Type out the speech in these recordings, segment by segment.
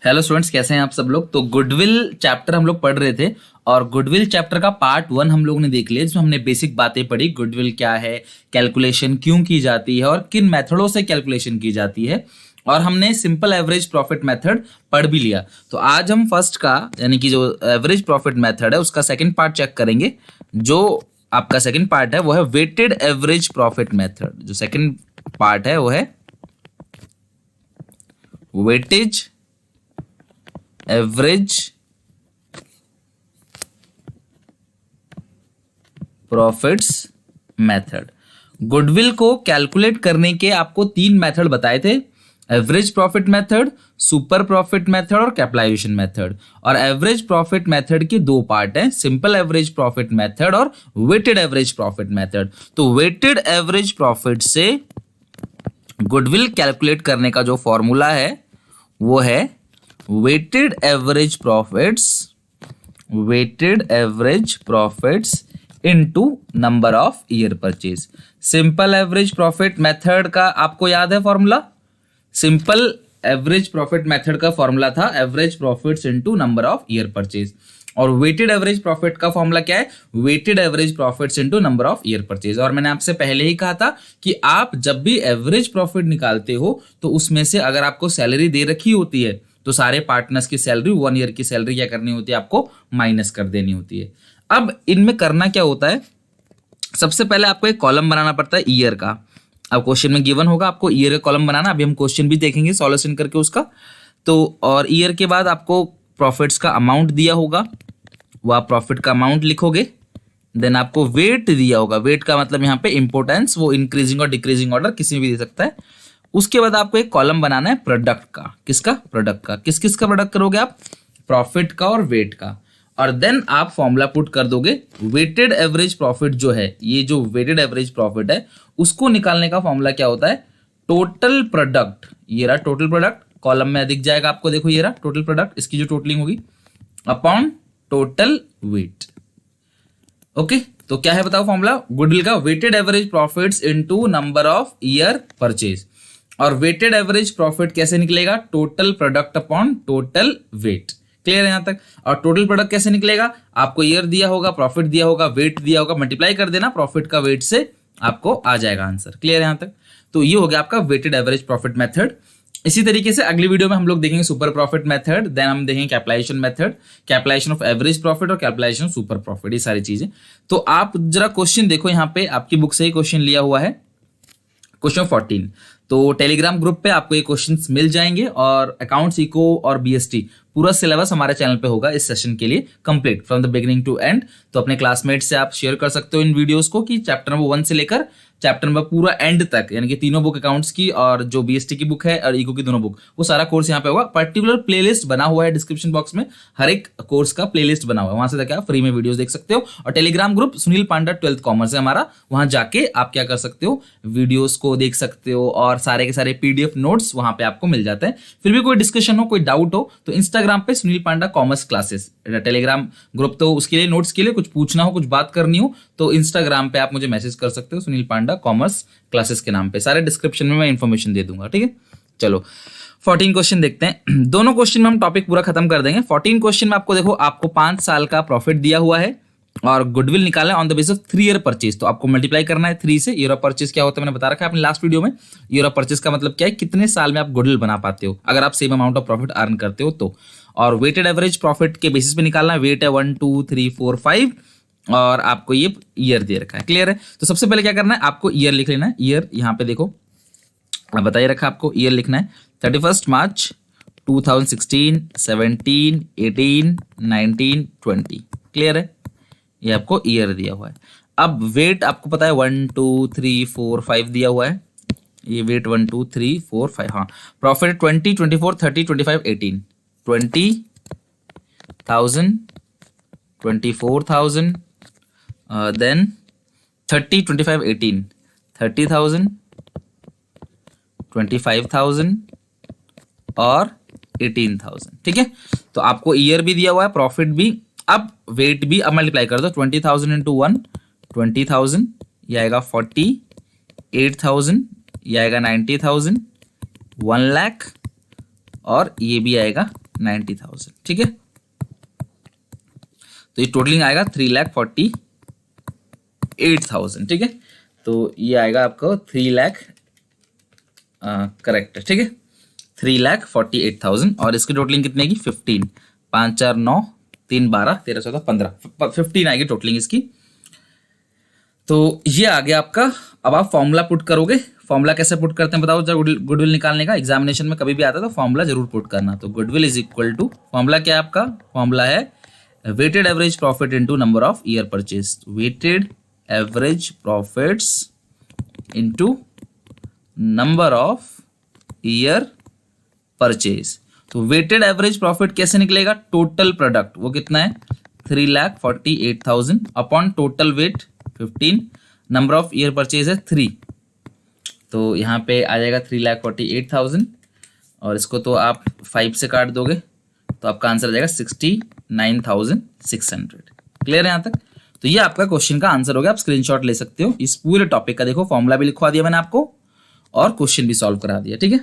Hello students, कैसे हैं आप सब लोग। तो गुडविल चैप्टर हम लोग पढ़ रहे थे और गुडविल चैप्टर का पार्ट 1 हम लोग ने देख लिया, जिसमें हमने बेसिक बातें पढ़ी। गुडविल क्या है, कैलकुलेशन क्यों की जाती है और किन मेथडों से कैलकुलेशन की जाती है, और हमने सिंपल एवरेज प्रॉफिट मेथड पढ़ भी लिया। तो आज हम फर्स्ट का यानी कि जो एवरेज प्रॉफिट मेथड है उसका सेकंड पार्ट चेक करेंगे। जो आपका सेकंड पार्ट है वो है वेटेड एवरेज प्रॉफिट मेथड। जो सेकंड पार्ट है वो है weightage average profits method. Goodwill को कैलकुलेट करने के आपको 3 मेथड बताए थे, average profit method, super profit method और कैपिटलाइजेशन मेथड। और एवरेज प्रॉफिट मेथड के 2 पार्ट हैं, सिंपल एवरेज प्रॉफिट मेथड और वेटेड एवरेज प्रॉफिट मेथड। तो वेटेड एवरेज प्रॉफिट से गुडविल कैलकुलेट करने का जो फॉर्मूला है वो है weighted average profits into number of year purchase। Simple average profit method का आपको याद है formula? Simple average profit method का फॉर्मूला था average profits into number of year purchase. और वेटेड एवरेज प्रॉफिट का फॉर्मूला क्या है? Weighted average profits into number of year purchase. और मैंने आपसे पहले ही कहा था कि आप जब भी एवरेज प्रॉफिट निकालते हो तो उसमें से अगर आपको सैलरी दे रखी होती है तो सारे पार्टनर्स की सैलरी 1 ईयर की सैलरी क्या करनी होती है? आपको माइनस कर देनी होती है। अब इनमें करना क्या होता है, सबसे पहले आपको एक कॉलम बनाना पड़ता है ईयर का। अब क्वेश्चन में गिवन होगा आपको ईयर का कॉलम बनाना, अभी हम क्वेश्चन भी देखेंगे सॉल्यूशन करके उसका। तो और ईयर के बाद आपको प्रॉफिट्स का अमाउंट दिया होगा, वो आप प्रॉफिट का अमाउंट लिखोगे। देन आपको वेट दिया होगा, वेट का मतलब यहाँ पे इंपोर्टेंस, वो इंक्रीजिंग और डिक्रीजिंग ऑर्डर किसी भी दे सकता है। उसके बाद आपको एक कॉलम बनाना है प्रोडक्ट का। किसका? प्रोडक्ट का। किस किस का प्रोडक्ट करोगे आप? प्रॉफिट का और वेट का। और देन आप फॉर्मूला पुट कर दोगे। वेटेड एवरेज प्रॉफिट जो है, ये जो वेटेड एवरेज प्रॉफिट है उसको निकालने का फॉर्मूला क्या होता है? Total product. ये रहा टोटल प्रोडक्ट, कॉलम में दिख जाएगा आपको, देखो ये रहा टोटल प्रोडक्ट, इसकी जो टोटलिंग होगी अपॉन टोटल वेट। ओके, तो क्या है बताओ फॉर्मूला गुडविल का? Weighted average profits into number of year purchase. और वेटेड एवरेज प्रॉफिट कैसे निकलेगा? Total product upon total weight. Clear है यहां तक? और टोटल प्रोडक्ट कैसे निकलेगा? आपको ईयर दिया होगा, प्रॉफिट दिया होगा, वेट दिया होगा, मल्टीप्लाई कर देना प्रॉफिट का वेट से, आपको आ जाएगा आंसर। क्लियर है यहां तक? तो ये हो गया आपका वेटेड एवरेज प्रॉफिट मेथड। इसी तरीके से अगली वीडियो में हम लोग देखेंगे सुपर प्रॉफिट मेथड, देन हम देखेंगे capitalisation method, capitalisation of average profit और कैपिटलाइजेशन ऑफ सुपर प्रॉफिट, ये सारी चीजें। तो आप जरा क्वेश्चन देखो, यहाँ पे आपकी बुक से ही क्वेश्चन लिया हुआ है, क्वेश्चन 14। तो टेलीग्राम ग्रुप पे आपको ये क्वेश्चंस मिल जाएंगे और अकाउंट्स, इको और बीएसटी पूरा सिलेबस हमारे चैनल पे होगा इस सेशन के लिए complete from the beginning to end. तो अपने क्लासमेट से आप शेयर कर सकते हो इन वीडियोस को कि चैप्टर नंबर 1 से लेकर चैप्टर नंबर पूरा एंड तक, यानी कि तीनों बुक अकाउंट्स की और जो बीएसटी की बुक है और इको की दोनों बुक, वो सारा कोर्स यहाँ पे होगा। पर्टिकुलर प्लेलिस्ट बना हुआ है डिस्क्रिप्शन बॉक्स में, हर एक कोर्स का प्लेलिस्ट बना हुआ है, वहां से जाके आप फ्री में वीडियोस देख सकते हो। और टेलीग्राम ग्रुप सुनील पांडा 12th कॉमर्स है हमारा, वहां जाके आप क्या कर सकते हो? वीडियोस को देख सकते हो और सारे के सारे पीडीएफ नोट्स वहां पे आपको मिल जाते हैं। फिर भी कोई डिस्कशन हो, कोई डाउट हो तो इंस्टाग्राम पे सुनील पांडा कॉमर्स क्लासेस टेलीग्राम ग्रुप, तो उसके लिए नोट्स के लिए कुछ पूछना हो, कुछ बात करनी हो तो इंस्टाग्राम पे आप मुझे मैसेज कर सकते हो सुनील पांडा कॉमर्स क्लासेस के नाम पे। सारे डिस्क्रिप्शन में मैं इंफॉर्मेशन दे दूंगा, ठीक है। चलो 14 क्वेश्चन देखते हैं। दोनों क्वेश्चन में हम टॉपिक पूरा खत्म कर देंगे। 14 क्वेश्चन में आपको देखो, आपको 5 साल का प्रॉफिट दिया हुआ है और गुडविल निकालना है on the basis of 3 year purchase. तो आपको मल्टीप्लाई करना है 3 से। ईयर ऑफ परचेज क्या होता है मैंने बता रखा है अपने लास्ट वीडियो में। ईयर ऑफ परचेज का मतलब क्या है? कितने साल में आप गुडविल बना पाते हो अगर आप same amount of profit earn करते हो तो। और वेटेड एवरेज प्रॉफिट के बेसिस पे निकालना है। वेट है 1 2 3 4 5 और आपको ये ईयर दे रखा है। क्लियर है? तो सबसे पहले क्या करना है, आपको ईयर लिख लेना है। ईयर यहाँ पे देखो बताइए रखा, आपको ईयर लिखना है 31 मार्च 2016, 17, 18, 19, 20। क्लियर है? ये आपको ईयर दिया हुआ है। अब वेट आपको पता है 1 2 3 4 5 दिया हुआ है, ये वेट 1 2 3 4 5। हाँ, प्रॉफिट 20, 24, 30, 25, 18, 20,000, 24,000, देन 30, 25, 18, 30,000, 25,000 और 18,000। ठीक है, तो आपको ईयर भी दिया हुआ है, प्रॉफिट भी। अब वेट भी अब मल्टीप्लाई कर दो, 20,000 इंटू 1 20,000, ये आएगा 48,000, ये आएगा 90,000, 1 लाख और ये भी आएगा 90,000, ठीक है। तो ये टोटलिंग आएगा 3,48,000, ठीक है। तो ये आएगा आपको 3 लाख, करेक्ट है, ठीक है, 3,48,000। और इसकी टोटलिंग कितने की 15, 5 4 9 3 12 13 14 15, 15 आएगी टोटलिंग इसकी। तो ये आ गया आपका। अब आप फॉर्मूला पुट करोगे। फॉर्मूला कैसे पुट करते हैं बताओ, जब गुडविल निकालने का एग्जामिनेशन में कभी भी आता है तो फॉर्मूला जरूर पुट करना। तो goodwill is equal to, formula क्या है आपका, फॉर्मूला है weighted average profit into number of year purchase. Weighted average profits into number of year purchase. तो वेटेड एवरेज प्रॉफिट कैसे निकलेगा, टोटल प्रोडक्ट वो कितना है 3,48,000 upon total weight 15, number of year purchase है 3, तो यहाँ पे आ जाएगा 3,48,000 और इसको तो आप 5 से काट दोगे तो आपका आंसर आ जाएगा 69,600। क्लियर है यहाँ तक। तो ये आपका क्वेश्चन का आंसर हो गया। आप स्क्रीनशॉट ले सकते हो इस पूरे टॉपिक का। देखो फॉर्मूला भी लिखवा दिया मैंने आपको और क्वेश्चन भी सॉल्व करा दिया, ठीक है।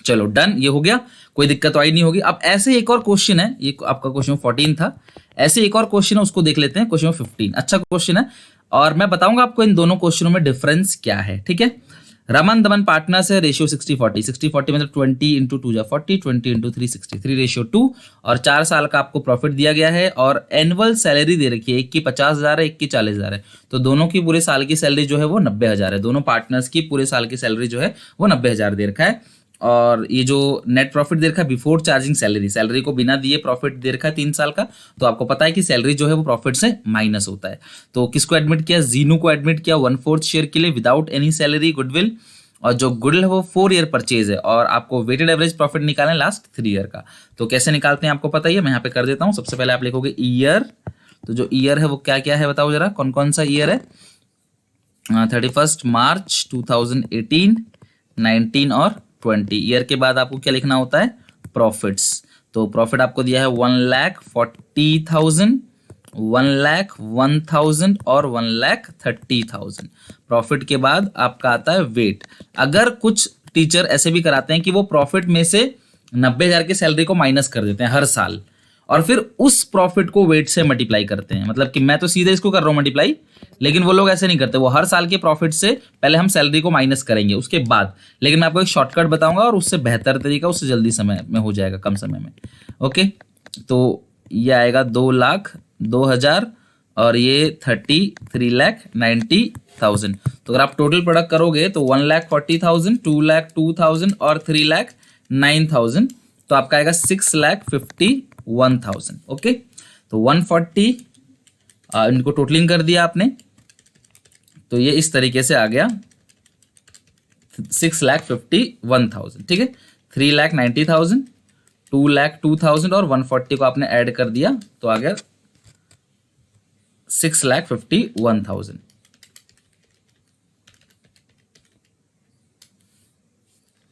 चलो डन, ये हो गया, कोई दिक्कत तो आई नहीं होगी। अब ऐसे एक और क्वेश्चन है, ये आपका क्वेश्चन 14 था, ऐसे एक और क्वेश्चन है उसको देख लेते हैं, क्वेश्चन 15। अच्छा क्वेश्चन है और मैं बताऊंगा आपको इन दोनों क्वेश्चनों में डिफरेंस क्या है, ठीक है। रमन दमन पार्टनर्स है, रेशियो 60-40, 60-40 मतलब 20 इंटू 2 जा 40, 20 इंटू 3 60, 3:2 और 4 साल का आपको प्रॉफिट दिया गया है और एनुअल सैलरी दे रखी है, एक की 50,000 है, एक की 40,000 है। तो दोनों की पूरे साल की सैलरी जो है वो 90,000 है। दोनों पार्टनर्स की पूरे साल की सैलरी जो है वो 90,000 दे रखा है। और ये जो नेट प्रॉफिट दे रखा है बिफोर चार्जिंग सैलरी, सैलरी को बिना दिए प्रॉफिट दे रखा है 3 साल का। तो आपको पता है कि सैलरी जो है वो प्रॉफिट से माइनस होता है। तो किसको एडमिट किया, जीनू को एडमिट किया 1/4 शेयर के लिए विदाउट एनी सैलरी गुडविल। और जो गुडविल है वो 4 ईयर परचेज है और आपको वेटेड एवरेज प्रॉफिट निकालना है लास्ट 3 ईयर का। तो कैसे निकालते हैं आपको पता ही है, मैं यहाँ पे कर देता हूँ। सबसे पहले आप लिखोगे ईयर, तो जो ईयर है वो क्या क्या है बताओ जरा, कौन कौन सा ईयर है। 31 मार्च 2018, 19 और 20। ईयर के बाद आपको क्या लिखना होता है, प्रॉफिट्स। तो प्रॉफिट आपको दिया है 1,40,000, 1,01,000 और 1,30,000। प्रॉफिट के बाद आपका आता है वेट। अगर कुछ टीचर ऐसे भी कराते हैं कि वो प्रॉफिट में से 90,000 की सैलरी को माइनस कर देते हैं हर साल और फिर उस प्रॉफिट को वेट से मल्टीप्लाई करते हैं। मतलब कि मैं तो सीधे इसको कर रहा हूँ मल्टीप्लाई, लेकिन वो लोग ऐसे नहीं करते। वो हर साल के प्रॉफिट से पहले हम सैलरी को माइनस करेंगे उसके बाद। लेकिन मैं आपको एक शॉर्टकट बताऊंगा और उससे बेहतर तरीका, उससे जल्दी समय में हो जाएगा, कम समय में। ओके, तो ये आएगा 2,02,000 और ये 3,90,000। तो अगर आप टोटल प्रोडक्ट करोगे तो 1,40,000, 2,02,000 और 3,09,000, तो आपका आएगा 6,51,000। ओके, तो 140 इनको टोटलिंग कर दिया आपने, तो ये इस तरीके से आ गया 6,51,000, ठीक है। 3,90,000, 2,02,000 और 140 को आपने ऐड कर दिया तो आ गया 6,51,000।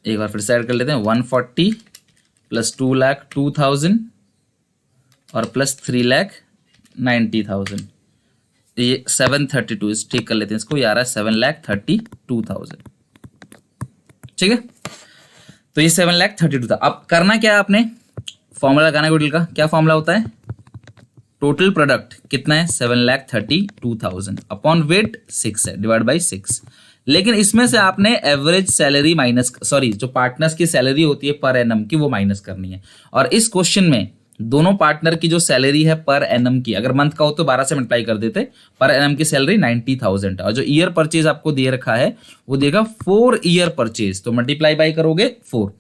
एक बार फिर से ऐड कर लेते हैं, 140 प्लस 2,02,000 और प्लस 3,90,000, ये 732, ठीक कर लेते हैं इसको, ये आ रहा है 7,32,000, ठीक है। तो ये 7,32,000 था। अब करना क्या है आपने, फॉर्मूला लगाना है गुडविल का। क्या फॉर्मूला होता है, टोटल प्रोडक्ट कितना है 7,32,000 अपॉन वेट 6 है, डिवाइड बाई 6। लेकिन इसमें से आपने एवरेज सैलरी माइनस, सॉरी जो पार्टनर्स की सैलरी होती है पर एनम की, वो माइनस करनी है। और इस क्वेश्चन में दोनों पार्टनर की जो सैलरी है पर एनम की, अगर मंथ का हो तो 12 से मल्टीप्लाई कर देते, पर एनम की सैलरी 90,000 है। और जो ईयर परचेज आपको दे रखा है वो देगा 4 ईयर परचेज, तो मल्टीप्लाई बाई करोगे 4,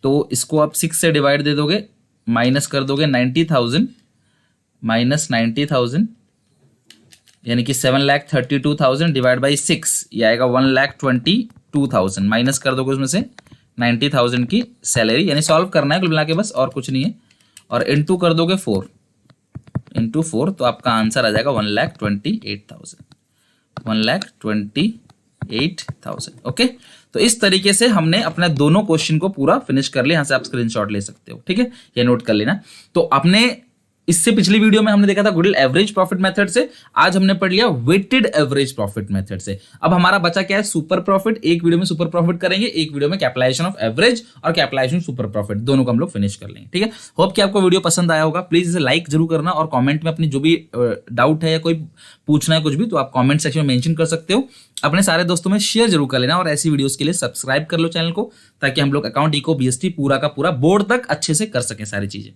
तो इसको आप 6 से डिवाइड दे दोगे, माइनस कर दोगे 90,000 माइनस 90,000, यानी कि 7,32,000 डिवाइड बाई 6, ये आएगा 1,22,000। माइनस कर दोगे उसमें से 90,000 की सैलरी, यानी सॉल्व करना है कुल मिला के बस, और कुछ नहीं है। और इंटू कर दोगे 4, इंटू 4, तो आपका आंसर आ जाएगा 1,28,000, 1,28,000। ओके, तो इस तरीके से हमने अपने दोनों क्वेश्चन को पूरा फिनिश कर लिया। यहाँ से आप स्क्रीनशॉट ले सकते हो, ठीक है, ये नोट कर लेना। तो आपने इससे पिछली वीडियो में हमने देखा था गुडिल एवरेज प्रॉफिट मेथड से, आज हमने पढ़ लिया वेटेड एवरेज प्रॉफिट मेथड से। अब हमारा बचा क्या है, सुपर प्रॉफिट। एक वीडियो में सुपर प्रॉफिट करेंगे, एक वीडियो में कैपिटलाइजेशन ऑफ एवरेज और कैपिटलाइजेशन सुपर प्रॉफिट, दोनों को हम लोग फिनिश कर लेंगे। ठीक है, होप कि आपको वीडियो पसंद आया होगा। प्लीज इसे लाइक जरूर करना और कॉमेंट में अपनी जो भी डाउट है या कोई पूछना है कुछ भी, तो आप कॉमेंट सेक्शन में मेंशन कर सकते हो। अपने सारे दोस्तों में शेयर जरूर कर लेना और ऐसी वीडियोस के लिए सब्सक्राइब कर लो चैनल को, ताकि हम लोग अकाउंट इको बीएसटी पूरा का पूरा बोर्ड तक अच्छे से कर सकें सारी चीजें।